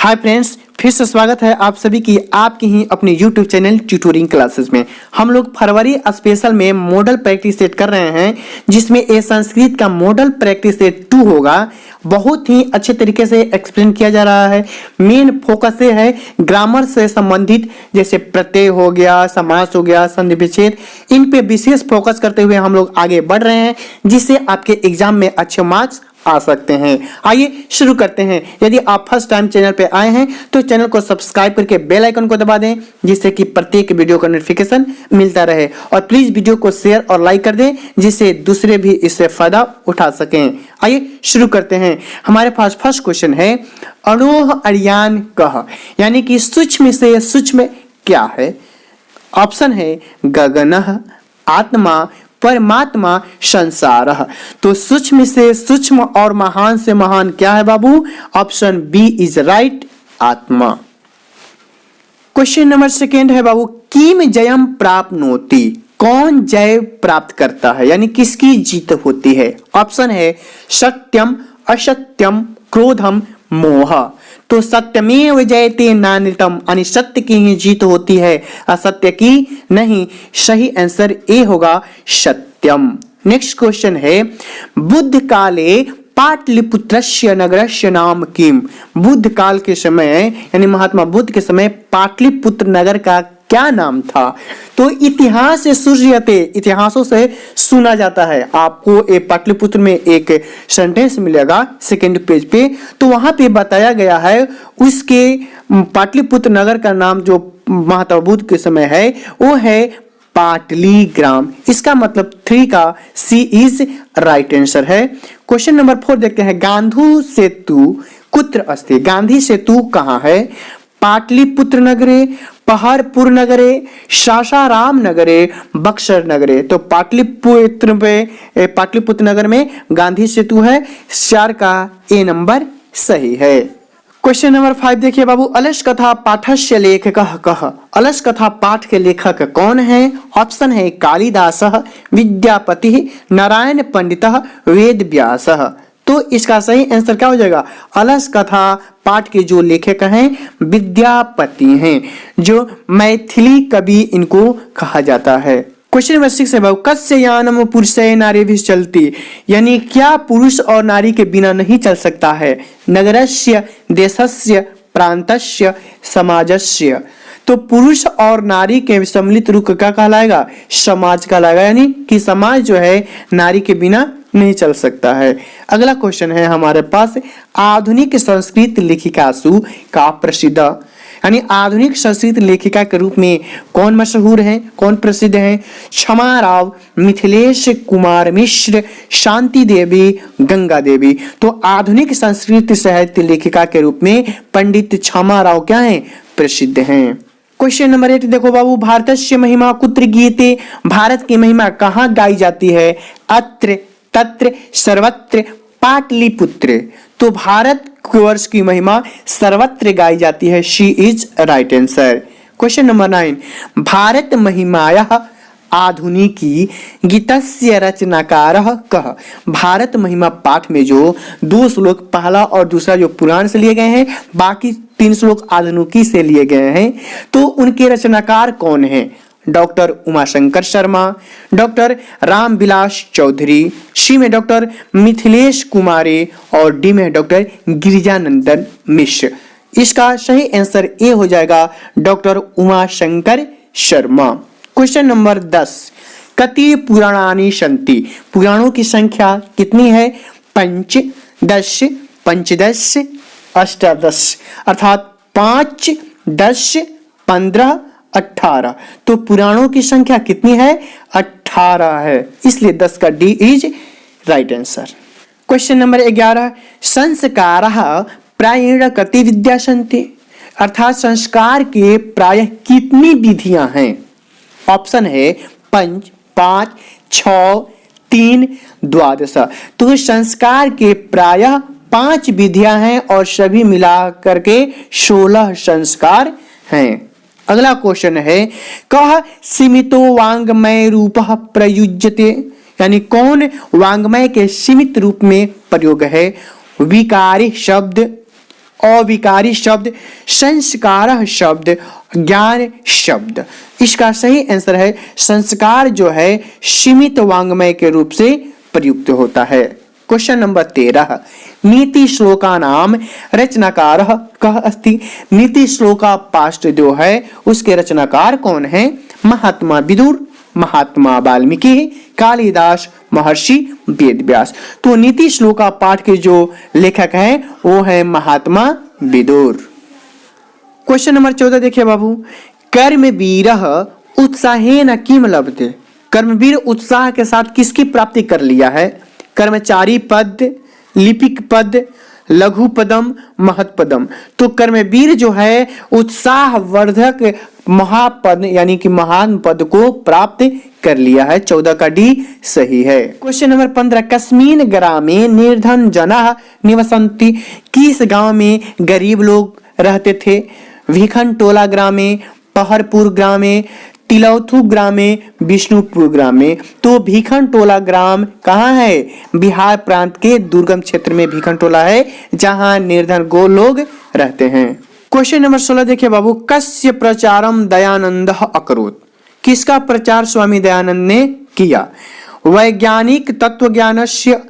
Hi friends, फिर से स्वागत है आप सभी की आपकी ही अपने YouTube चैनल ट्यूटोरिंग क्लासेस में। हम लोग फरवरी स्पेशल में मॉडल प्रैक्टिस सेट कर रहे हैं, जिसमें ये संस्कृत का मॉडल प्रैक्टिस सेट 2 होगा। बहुत ही अच्छे तरीके से एक्सप्लेन किया जा रहा है। मेन फोकस ये है ग्रामर से संबंधित, जैसे प्रत्यय हो गया, समास हो गया, संधि विच्छेद, इन पे विशेष फोकस करते हुए हम लोग आगे बढ़ रहे हैं, जिससे आपके एग्जाम में अच्छे मार्क्स आ सकते हैं। आइए शुरू करते हैं। यदि आप फर्स्ट टाइम चैनल पे आए हैं तो चैनल को सब्सक्राइब करके बेल आइकन को दबा दें, जिससे कि प्रत्येक वीडियो का नोटिफिकेशन मिलता रहे। और प्लीज वीडियो को शेयर और लाइक कर दें, जिससे दूसरे भी इससे फायदा उठा सकें। आइए शुरू करते हैं। हमारे पास फर्स्ट क्वेश्चन है, अणोह अर्यान कह, यानी कि सूक्ष्म से सूक्ष्म क्या है? ऑप्शन है गगनः, आत्मा, परमात्मा, संसार। तो सूक्ष्म से सूक्ष्म और महान से महान क्या है बाबू? ऑप्शन बी इज राइट, आत्मा। क्वेश्चन नंबर सेकेंड है बाबू, किम जयम प्राप्नोति, कौन जय प्राप्त करता है, यानी किसकी जीत होती है? ऑप्शन है सत्यम, असत्यम, क्रोधम, मोह। तो सत्यमेव जयते नानृतम, यानी सत्य की ही जीत होती है, असत्य की नहीं। सही आंसर ए होगा, सत्यम। नेक्स्ट क्वेश्चन है, बुद्ध काले पाटलिपुत्रस्य नगरस्य नाम किम, बुद्ध काल के समय यानी महात्मा बुद्ध के समय पाटलिपुत्र नगर का क्या नाम था? तो इतिहास से सूर्यते, इतिहासों से सुना जाता है। आपको एक पाटलिपुत्र में एक सेंटेंस मिलेगा सेकंड पेज पे, तो वहां पे बताया गया है उसके पाटलिपुत्र नगर का नाम जो महात्मा बुद्ध के समय है वो है पाटली ग्राम। इसका मतलब 3 का सी इज राइट आंसर है। क्वेश्चन नंबर 4 देखते हैं, गांधी सेतु कुत्र अस्ति, गांधी सेतु कहाँ है? पाटलिपुत्र नगरे, पहाड़पुर नगरे, सासाराम नगरे, बक्सर नगरे। तो पाटलिपुत्र नगर में गांधी सेतु है। 4 का ए नंबर सही है। क्वेश्चन नंबर 5 देखिए बाबू, अलस कथा पाठस्य लेखकः कः, अलस कथा पाठ के लेखक कौन है? ऑप्शन है कालिदासः, विद्यापति, नारायण पंडितः, वेद व्यासः। तो इसका सही आंसर क्या हो जाएगा? अलस कथा पाठ के जो लेखक हैं विद्यापति हैं, जो मैथिली कवि इनको कहा जाता है। क्वेश्चन नंबर 6 है बाबू, कस्य यानम पुरुषय नारीभिः चलति, यानी क्या पुरुष और नारी के बिना नहीं चल सकता है? नगरस्य, देशस्य, प्रांतस्य, समाजस्य। तो पुरुष और नारी के सम्मिलित रूप क्या कहलाएगा? समाज कहलाएगा, यानी कि समाज जो है नारी के बिना नहीं चल सकता है। अगला क्वेश्चन है हमारे पास, आधुनिक संस्कृत लेखिकासु का प्रसिद्ध, यानी आधुनिक संस्कृत लेखिका के रूप में कौन मशहूर है, कौन प्रसिद्ध है? क्षमा राव, मिथिलेश कुमार मिश्र, शांति देवी, गंगा देवी। तो आधुनिक संस्कृत साहित्य लेखिका के रूप में पंडित क्षमा राव क्या है? प्रसिद्ध हैं। क्वेश्चन नंबर 8 देखो बाबू, भारतस्य महिमा कुत्र गीयते, भारत की महिमा कहाँ गाई जाती है? अत्र, तत्र, सर्वत्र, पाटलिपुत्र। तो भारत वर्ष की महिमा सर्वत्र गाई जाती है। She is right answer. Question number 9, भारत महिमायाः आधुनिकी गीतस्य रचनाकारः कः, भारत महिमा पाठ में जो 2 श्लोक पहला और दूसरा जो पुराण से लिए गए हैं, बाकी 3 श्लोक आधुनिकी से लिए गए हैं, तो उनके रचनाकार कौन है? डॉक्टर उमाशंकर शर्मा, डॉक्टर रामविलास चौधरी, सी में डॉक्टर मिथिलेश कुमारी और डी में डॉक्टर गिरिजानंदन मिश्र। इसका सही आंसर ए हो जाएगा, doctor Umashankar Sharma. Question number 10, कति पुराणानि सन्ति, पुराणों की संख्या कितनी है? 5, 10, 15, 18, अर्थात 5, 10, 15, 18। तो पुराणों की संख्या कितनी है? 18 है, इसलिए 10 का D is right answer. Question number 11, संस्कारः प्रायेण कति विद्या सन्ति, अर्थात संस्कार के प्रायः कितनी विधियां हैं? ऑप्शन है 5, 5, 6, 3, 12। तो संस्कार के प्रायः 5 विधियां हैं और सभी मिला करके 16 संस्कार हैं। अगला क्वेश्चन है, कः सीमितो वांग्मय रूपः प्रयुज्यते, यानी कौन वांग्मय के सीमित रूप में प्रयोग है? विकारी शब्द, अविकारी शब्द, संस्कार शब्द, ज्ञान शब्द। इसका सही आंसर है संस्कार जो है सीमित वांग्मय के रूप से प्रयुक्त होता है। क्वेश्चन नंबर 13, नीति श्लोका नाम रचनाकार कः अस्ति। नीति श्लोका पास्ट जो है उसके रचनाकार कौन है? महात्मा विदुर, महात्मा वाल्मीकि, कालिदास, महर्षि वेदव्यास। तो नीति श्लोका पाठ के जो लेखक हैं वो है महात्मा विदुर। क्वेश्चन नंबर 14 देखिए बाबू, कर्मवीरः उत्साहेन किम लभते। कर्मवीर उत्साह के साथ किसकी प्राप्ति कर लिया है? कर्मचारी पद, लिपिक पद, लघु पदम, महत पदम। तो कर्मवीर जो है उत्साहवर्धक महापद यानी कि महान पद को प्राप्त कर लिया है। 14 का डी सही है। क्वेश्चन नंबर 15, कस्मिन ग्रामे निर्धन जनः निवसन्ति। किस गांव में गरीब लोग रहते थे? भिखनटोला ग्रामे, पहरपुर ग्रामे, तिलौथू ग्रामे, विष्णुपुर ग्रामे। तो भिखनटोला ग्राम कहाँ है? बिहार प्रांत के दुर्गम क्षेत्र में भिखनटोला है जहाँ निर्धन गो लोग रहते हैं। क्वेश्चन नंबर 16 देखिए बाबू, कस्य प्रचारम दयानंद अकरोत्। किसका प्रचार स्वामी दयानंद ने किया? वैज्ञानिक तत्वज्ञानस्य,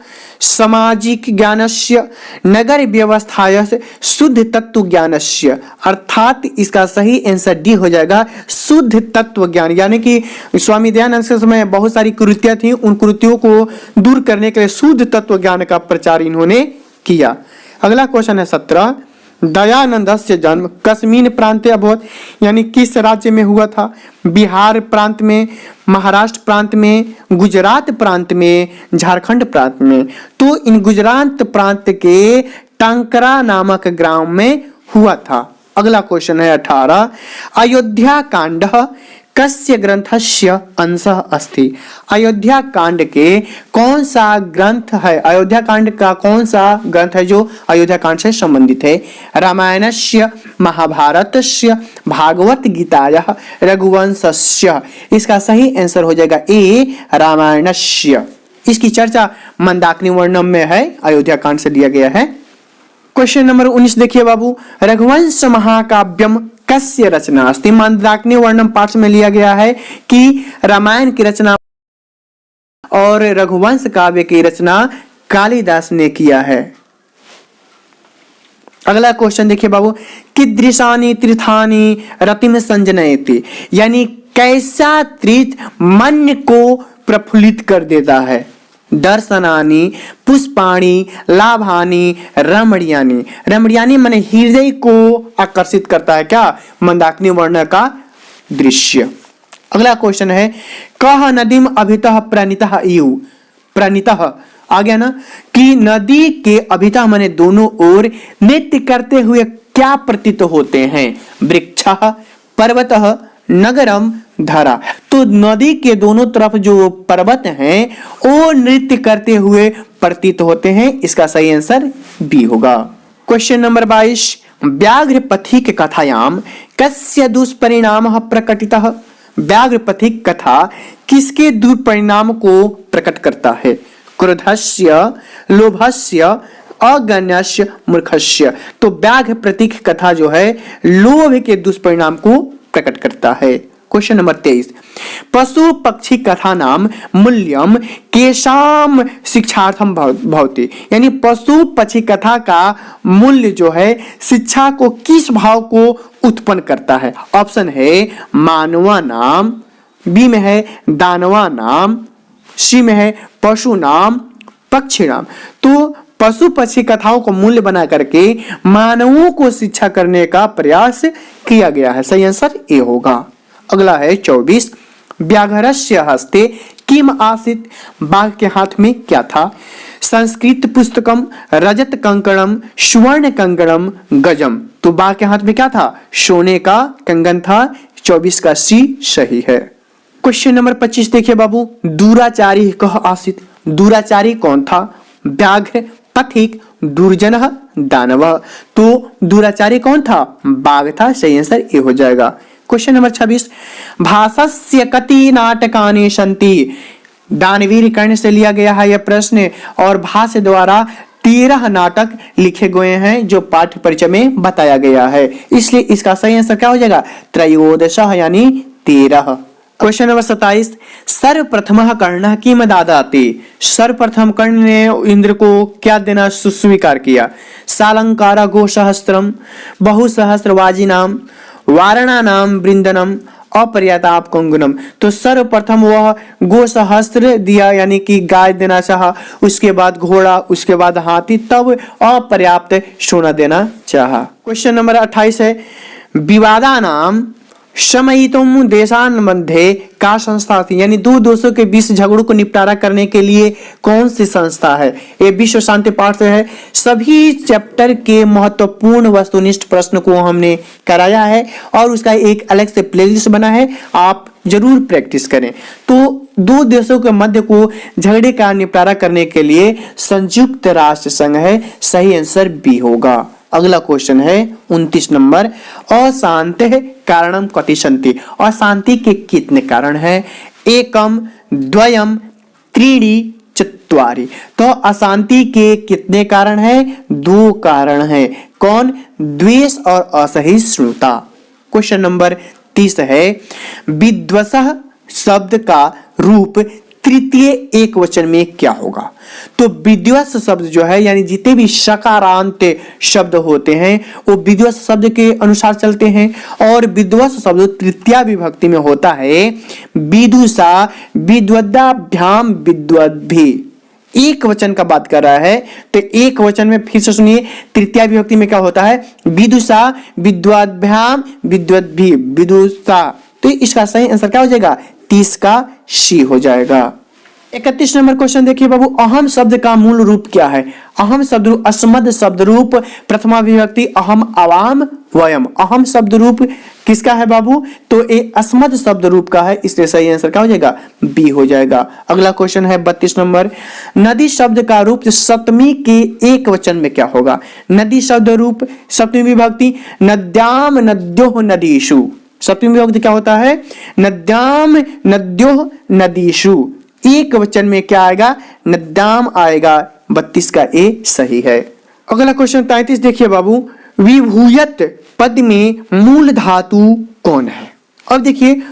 सामाजिक ज्ञानस्य, नगर व्यवस्थायस्य, शुद्ध तत्व ज्ञानस्य। अर्थात इसका सही आंसर डी हो जाएगा शुद्ध तत्व ज्ञान। यानी कि स्वामी दयानंद के समय बहुत सारी कुरीतियां थी, उन कुरीतियों को दूर करने के लिए शुद्ध तत्व ज्ञान का प्रचार इन्होंने किया। अगला क्वेश्चन है 17, दयानंदस्य जन्म कस्मिन प्रांते अभवत्। यानी किस राज्य में हुआ था? बिहार प्रांत में, महाराष्ट्र प्रांत में, गुजरात प्रांत में, झारखंड प्रांत में। तो इन गुजरात प्रांत के टांकरा नामक ग्राम में हुआ था। अगला क्वेश्चन है 18, अयोध्या कांड कस्य ग्रंथस्य अंशः अस्ति। अयोध्या कांड के कौन सा ग्रंथ है? अयोध्या कांड का कौन सा ग्रंथ है जो अयोध्या कांड से संबंधित है? रामायणस्य, महाभारतस्य, भागवत गीतायः, रघुवंशस्य। इसका सही आंसर हो जाएगा ए रामायणस्य। इसकी चर्चा मंदाकिनी वर्णम में है, अयोध्या कांड से लिया गया है। क्वेश्चन नंबर 19 देखिए बाबू, रघुवंश महाकाव्यम कस्य रचना अस्ति। मंदाकिनी वर्णम पाठ में लिया गया है कि रामायण की रचना और रघुवंश काव्य की रचना कालिदास ने किया है। अगला क्वेश्चन देखिए बाबू, कीदृशानि तीर्थानि रतिम संजनयति। यानी कैसा तीर्थ मन को प्रफुल्लित कर देता है? दर्शनानि, पुष्पाणि, लाभानि, रमणीयानि। रमणीयानि माने हृदय को आकर्षित करता है क्या? मंदाकिनी वर्ण का दृश्य। अगला क्वेश्चन है, कह नदीम अभितः प्रणीतः इयु। प्रणीतः आ गया ना कि नदी के अभितः माने दोनों ओर नृत्य करते हुए क्या प्रतीत होते हैं? वृक्षः, पर्वतः, नगरम, धरा। तो नदी के दोनों तरफ जो पर्वत हैं वो नृत्य करते हुए प्रतीत होते हैं। इसका सही आंसर बी होगा। क्वेश्चन नंबर 22, व्याघ्र पथिक कथायाम कस्य दुष्परिणामः प्रकटितः। व्याघ्र पथिक कथा किसके दुष्परिणाम को प्रकट करता है? क्रोधस्य, लोभस्य, अगण्यस्य, मूर्खस्य। तो व्याघ्र पथिक कथा जो है लोभ के दुष्परिणाम को प्रकट करता है। क्वेश्चन नंबर 23, पशु पक्षी कथा नाम मूल्यम केशाम शिक्षार्थम भवति। यानी पशु पक्षी कथा का मूल्य जो है शिक्षा को किस भाव को उत्पन्न करता है? ऑप्शन है मानवा नाम, बी में है दानवा नाम, सी में है पशु नाम, पक्षी नाम। तो पशु पक्षी कथाओं को मूल्य बना करके मानवों को शिक्षा करने का प्रयास किया गया है। सही आंसर ए होगा। अगला है 24, व्याघ्रस्य हस्ते किम आसीत। बाघ के हाथ में क्या था? संस्कृत पुस्तकम, रजत कंकणम, स्वर्ण कंकणम, गजम। तो बाघ के हाथ में क्या था? सोने का कंगन था। 24 का सी सही है। क्वेश्चन नंबर 25 देखिए बाबू, दुराचारी कह आसीत। दुराचारी कौन था? व्याघ्र, पथिक, दुर्जनः, दानवः। तो दुराचारी कौन था? बाघ था। सही आंसर ए हो जाएगा। क्वेश्चन नंबर 26, भासस्य कति नाटकानि सन्ति। दानवीर कर्ण से लिया गया है यह प्रश्न और भाष्य द्वारा 13 नाटक लिखे गए हैं जो पाठ्य परिचय में बताया गया है, इसलिए इसका सही आंसर क्या हो जाएगा, त्रयोदशः यानी 13। क्वेश्चन नंबर 27, सर्वप्रथम कर्ण किम ददाति। सर्वप्रथम कर्ण ने इंद्र को क्या देना स्वीकार किया, सालंकार गोसहस्त्रम, बहुसहस्रवाजिनाम, वारणानाम वृंदनम, अपर्याप्ताप कंगनम। तो सर्वप्रथम वह गोसहस्त्र दिया यानी कि गाय देना चाहा, उसके बाद घोड़ा, उसके बाद हाथी, तब अपर्याप्त सोना देना चाहा। क्वेश्चन नंबर 28 है, विवादा नाम शमयितुम देशान मध्य का संस्था थी, यानी दो देशों के बीच झगड़ों को निपटारा करने के लिए कौन सी संस्था है। ये विश्व शांति पाठ से है। सभी चैप्टर के महत्वपूर्ण वस्तुनिष्ठ प्रश्न को हमने कराया है और उसका एक अलग से प्लेलिस्ट बना है, आप जरूर प्रैक्टिस करें। तो दो देशों के मध्य को झगड़े का निपटारा करने के लिए संयुक्त राष्ट्र संघ है, सही आंसर बी होगा। अगला क्वेश्चन है 29 नंबर, अशांति कारणम कति सन्ति। अशांति के कितने कारण हैं, एकम, द्वयम, त्रीणि, चत्वारि। तो अशांति के कितने कारण हैं, 2 कारण हैं। कौन, द्वेष और असहिष्णुता। क्वेश्चन नंबर 30 है, विद्वसः शब्द का रूप तृतीय एक वचन में क्या होगा। तो विद्वस शब्द जो है यानी जितने भी सकारांत शब्द होते हैं वो विद्वस शब्द के अनुसार चलते हैं, और विद्वस शब्द तृतीया विभक्ति में होता है विदुषा, विद्वदाभ्याम, विद्वद्भि। एक वचन का बात कर रहा है तो एक वचन में फिर से सुनिए, तृतीया विभक्ति में क्या होता है, विदुषा, विद्वदाभ्याम, विद्वद्भि, विदुषा। तो इसका सही आंसर क्या हो जाएगा, 30 का सी हो जाएगा। 31 नंबर क्वेश्चन देखिए बाबू, अहम शब्द का मूल रूप क्या है। अहम शब्द रूप, अस्मद शब्द रूप, प्रथमा विभक्ति अहम, अवाम, वयम। अहम शब्द रूप किसका है बाबू, तो ये अस्मद शब्द रूप का है, इसलिए सही आंसर क्या हो जाएगा, बी हो जाएगा। अगला क्वेश्चन है 32 नंबर, नदी शब्द का रूप सप्तमी के एक वचन में क्या होगा। नदी शब्द रूप सप्तमी विभक्ति, नद्याम, नद्योः, नदीषु। सप्तमी विभक्ति क्या होता है, नद्याम, नद्योः, नदीषु। एक वचन में क्या आएगा, नद्याम आएगा। 32 का ए सही है। अगला क्वेश्चन 33 देखिए बाबू, विभूयत पद में मूल धातु कौन है। अब देखिए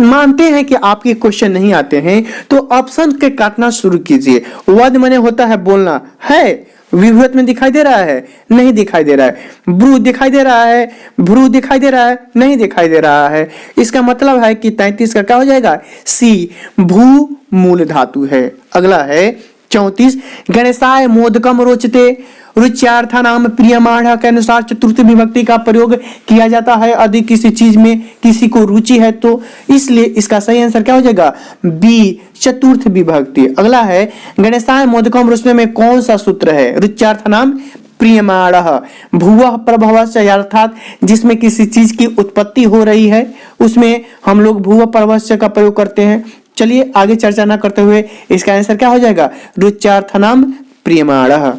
मानते हैं कि आपके क्वेश्चन नहीं आते हैं तो ऑप्शन के काटना शुरू कीजिए। वद माने होता है बोलना, है विभूयत में दिखाई दे रहा है, नहीं दिखाई दे रहा है। ब्रू दिखाई दे रहा है, भ्रू दिखाई दे रहा है, नहीं दिखाई दे रहा है। इसका मतलब है कि 33 का क्या हो जाएगा, सी, भू मूल धातु है। अगला है 34, गणेशाय मोदकम रोचते। रुच्यार्था नाम प्रियमाण के अनुसार चतुर्थ विभक्ति का प्रयोग किया जाता है यदि किसी चीज में किसी को रुचि है तो, इसलिए इसका सही आंसर क्या हो जाएगा, बी, चतुर्थ विभक्ति। अगला है गणेशाय मोदकम रोचते में कौन सा सूत्र है, रुच्यार्थ नाम प्रियमाणः, भुवः प्रभवस्य, अर्थात जिसमें किसी चीज की उत्पत्ति हो रही है उसमें हम लोग भुवः प्रभवस्य का प्रयोग करते हैं। चलिए आगे चर्चा ना करते हुए इसका आंसर क्या हो जाएगा, रुच्यार्थनाम प्रियमाणः।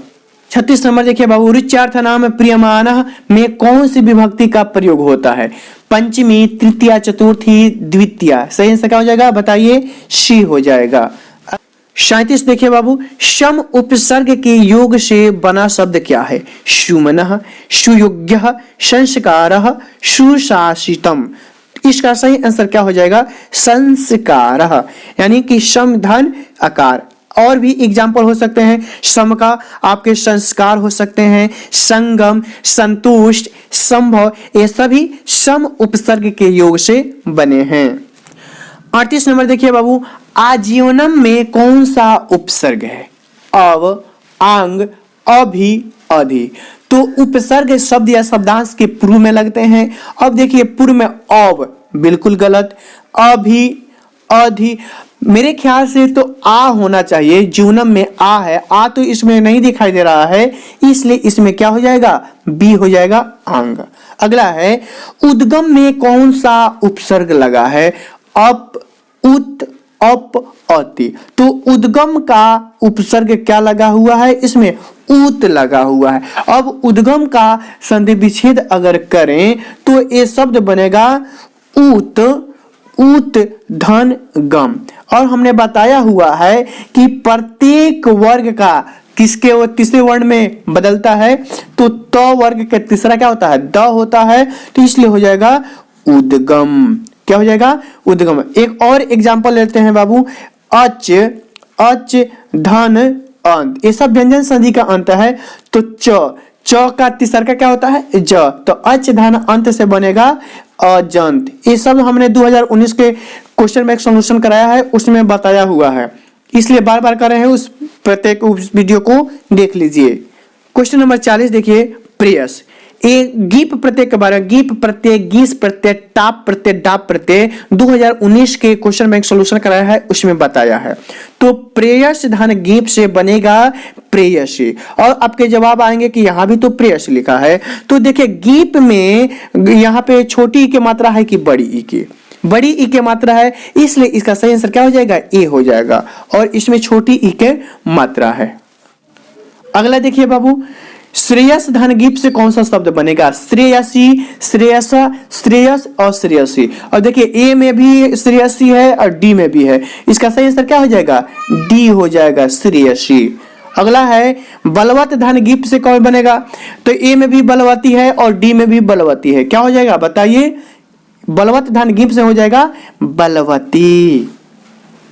36 नंबर देखिए बाबू, रुच्यार्थनाम प्रियमाणः में कौन सी विभक्ति का प्रयोग होता है, पंचमी, तृतीया, चतुर्थी, द्वितीया। सही आंसर क्या हो जाएगा बताइए, सी हो जाएगा। 37 देखिए बाबू, शम उपसर्ग के योग से बना शब्द क्या है, सुमनः, सुयोग्यः, संस्कारः, सुशासितम। इसका सही आंसर क्या हो जाएगा, संस्कारः, यानी कि सम धन आकार। और भी एग्जाम्पल हो सकते हैं सम का, आपके संस्कार हो सकते हैं, संगम, संतुष्ट, संभव, ये सभी सम उपसर्ग के योग से बने हैं। 38 नंबर देखिए बाबू, आजीवनम में कौन सा उपसर्ग है, अव, आंग, अभि, अधि। तो उपसर्ग शब्द या शब्दांश के पूर्व में लगते हैं। अब देखिए पूर्व में अव बिल्कुल गलत, अभि, अधि, मेरे ख्याल से तो आ होना चाहिए, जीवनम में आ है, आ तो इसमें नहीं दिखाई दे रहा है, इसलिए इसमें क्या हो जाएगा, बी हो जाएगा, आंग। अगला है उद्गम में कौन सा उपसर्ग लगा है, अप, उत, अप, अति। तो उद्गम का उपसर्ग क्या लगा हुआ है, इसमें ऊत लगा हुआ है। अब उद्गम का संधि विच्छेद अगर करें तो ये शब्द बनेगा ऊत, ऊत धन गम। और हमने बताया हुआ है कि प्रत्येक वर्ग का किसके वो तीसरे वर्ण में बदलता है, तो त वर्ग के तीसरा क्या होता है, द होता है, तो इसलिए हो जाएगा उद्गम। क्या हो जाएगा, उद्गम। एक और एग्जांपल लेते हैं बाबू, अच, अच, धन, अंत, ये सब व्यंजन संधि का अंत है, तो च का तीसरा का क्या होता है, ज, तो अच धन अंत से बनेगा अजंत। ये सब हमने 2019 के क्वेश्चन में एक सॉल्यूशन कराया है, उसमें बताया हुआ है, इसलिए बार बार कर रहे हैं, उस प्रत्येक उस वीडियो को देख लीजिए। क्वेश्चन नंबर 40 देखिए, प्रेयस, एक गीप प्रत्यय के बारे में, गीप प्रत्यय, गीस प्रत्यय, टाप प्रत्यय, डाप प्रत्यय 2019 के क्वेश्चन में एक सॉल्यूशन कराया है, उसमें बताया है। तो प्रेयस धन गीप से बनेगा प्रेयसी, और आपके जवाब आएंगे कि यहां भी तो प्रेयस लिखा है, तो देखिए गीप में यहां पे छोटी ई की मात्रा है कि बड़ी ई की, बड़ी ई की मात्रा है, इसलिए इसका सही आंसर क्या हो जाएगा, ए हो जाएगा, और इसमें छोटी ई के मात्रा है। अगला देखिए बाबू, श्रेयस धन गीप से कौन सा शब्द बनेगा, श्रेयसी, श्रेयसा, श्रेयस और श्रेयसी, और देखिए ए में भी श्रेयसी है और डी में भी है, इसका सही आंसर क्या हो जाएगा, डी हो जाएगा, श्रेयसी। अगला है बलवत धन गीप से कौन बनेगा, तो ए में भी बलवती है और डी में भी बलवती है, क्या हो जाएगा बताइए, बलवत धन गीप से हो जाएगा बलवती।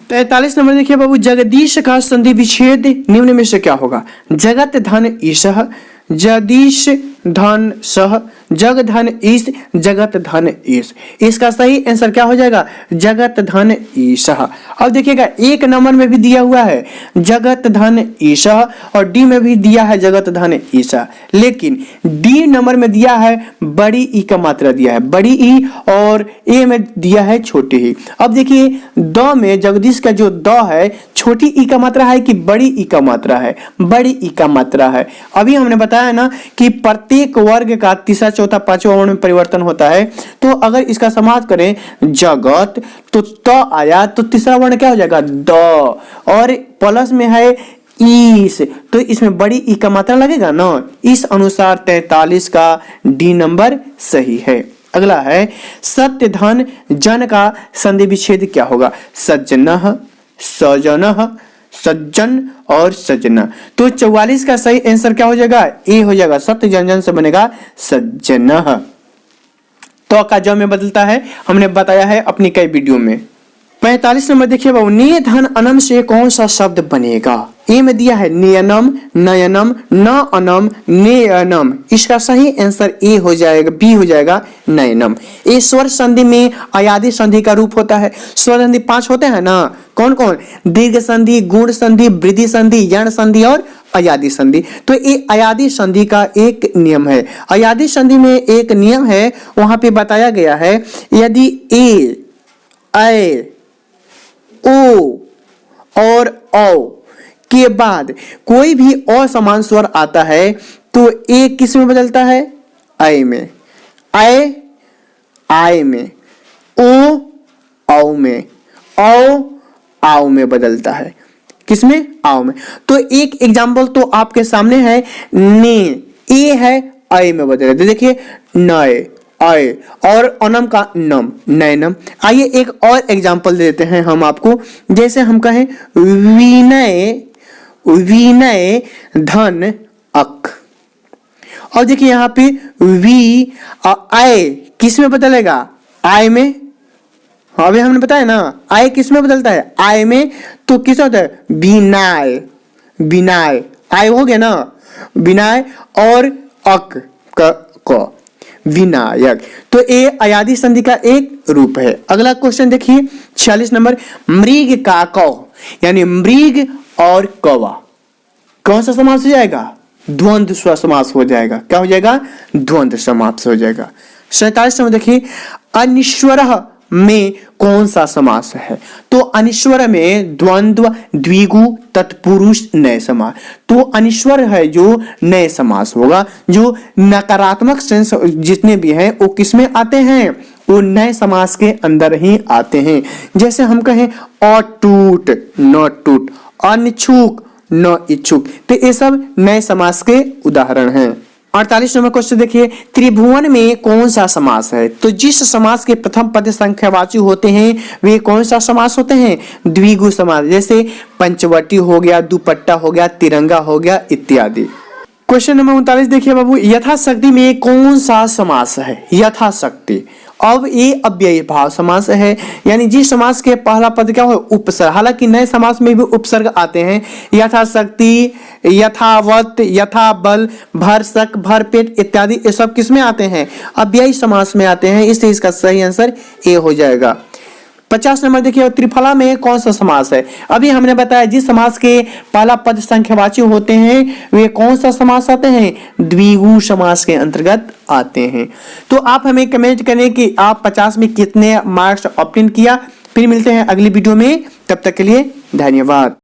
43 नंबर देखिए बाबू, जगदीश का संधि विच्छेद निम्न में से क्या होगा, जगत धन ईशः, जगदीश धन सह, जग धन ईश, जगत धन ईश, इसका सही आंसर क्या हो जाएगा, जगत धन ईशः। अब देखिएगा एक नंबर में भी दिया हुआ है जगत धन ईशः और डी में भी दिया है जगत धन ईशा, लेकिन डी नंबर में दिया है बड़ी ई का मात्रा दिया है, बड़ी ई, और ए में दिया है छोटी ई। अब देखिए द में जगदीश का जो द है छोटी ई का मात्रा है कि बड़ी ई का मात्रा है, बड़ी ई का मात्रा है। अभी हमने बताया ना कि प्रत्येक वर्ग का तीसरा चौथा पांचवा वर्ण में परिवर्तन होता है, तो अगर इसका समास करें जगत तो त आया, तो तीसरा वर्ण क्या हो जाएगा द, और प्लस में है ईस, तो इसमें बड़ी ई का मात्रा लगेगा ना, इस अनुसार 43 का डी नंबर सही है। अगला है सत्य धन जन का संधि विच्छेद क्या होगा, सज्जनः, सजनः, सज्जन और सजना, तो 44 का सही आंसर क्या हो जाएगा, ए हो जाएगा, सत्य जन से बनेगा सज्जनः। तो का ज में बदलता है, हमने बताया है अपनी कई वीडियो में। 45 नंबर देखिए बाबू, ने धन अनम से कौन सा शब्द बनेगा, ए में दिया है नियनम, नयनम, न अनम, नेयनम, इसका सही आंसर ए हो जाएगा, बी हो जाएगा नयनम। ए स्वर संधि में अयादि संधि का रूप होता है, स्वर संधि 5 होते हैं ना, कौन कौन, दीर्घ संधि, गुण संधि, वृद्धि संधि, यण संधि और अयादि संधि। तो ये अयादि संधि का एक नियम है, अयादि संधि में एक नियम है, वहां पे बताया गया है, यदि ए, ऐ, ओ और औ के बाद कोई भी असमान स्वर आता है तो ए किस में बदलता है, ऐ में, ऐ आय में, ओ औ में, औ आओ में बदलता है, किसमें, आओ में। तो एक एग्जांपल तो आपके सामने है, ने, ए है ऐ में बदल, देखिए नए, आय, और अनम का नम, नैनम। आइए एक और एग्जांपल देते हैं हम आपको, जैसे हम कहें विनय, विनय धन अक, और देखिए यहाँ पे वी आय किस में बदलेगा, आय में, अभी हमने बताया ना आय किस में बदलता है, आय में, तो किस होता है विनाय, विनाय, आय हो गया ना विनाय, और अक क विनायक, तो ये अयादि संधि का एक रूप है। अगला क्वेश्चन देखिए 46 नंबर, मृग का कौ, यानी मृग और कौवा कौन सा समास हो जाएगा, द्वंद्व समास हो जाएगा, क्या हो जाएगा, द्वंद्व समास हो जाएगा। 47 नंबर देखिए, अनिश्वर में कौन सा समास है, तो अनिश्वर में द्वंद्व, द्विगु, तत्पुरुष, नए समास, तो अनिश्वर है जो नए समास होगा, जो नकारात्मक सेंस जितने भी हैं वो किसमें आते हैं, वो नए समास के अंदर ही आते हैं। जैसे हम कहें अटूट, न टूट, अनिच्छुक, न इच्छुक, तो ये सब नए समास के उदाहरण हैं। 48 नंबर क्वेश्चन देखिए, त्रिभुवन में कौन सा समास है? तो जिस समास के प्रथम पद संख्यावाची होते हैं वे कौन सा समास होते हैं? द्विगु समास। जैसे पंचवटी हो गया, दुपट्टा हो गया, तिरंगा हो गया इत्यादि। क्वेश्चन नंबर 39 देखिए बाबू, यथाशक्ति में कौन सा समास है? यथाशक्ति। अब ये अव्ययी भाव समास है, यानी जिस समास के पहला पद क्या हो? उपसर्ग। हालांकि नए समास में भी उपसर्ग आते हैं, यथाशक्ति, यथावत, यथाबल, भरसक, भरपेट इत्यादि। ये सब किस में आते हैं? अव्ययी समास में आते हैं, इसलिए इसका सही आंसर ए हो जाएगा। 50 नंबर देखिए, त्रिफला में कौन सा समास है? अभी हमने बताया जिस समास के पहला पद संख्यावाची होते हैं वे कौन सा समास आते हैं? द्विगु समास के अंतर्गत आते हैं। तो आप हमें कमेंट करें कि आप 50 में कितने मार्क्स ऑब्टेन किया। फिर मिलते हैं अगली वीडियो में, तब तक के लिए धन्यवाद।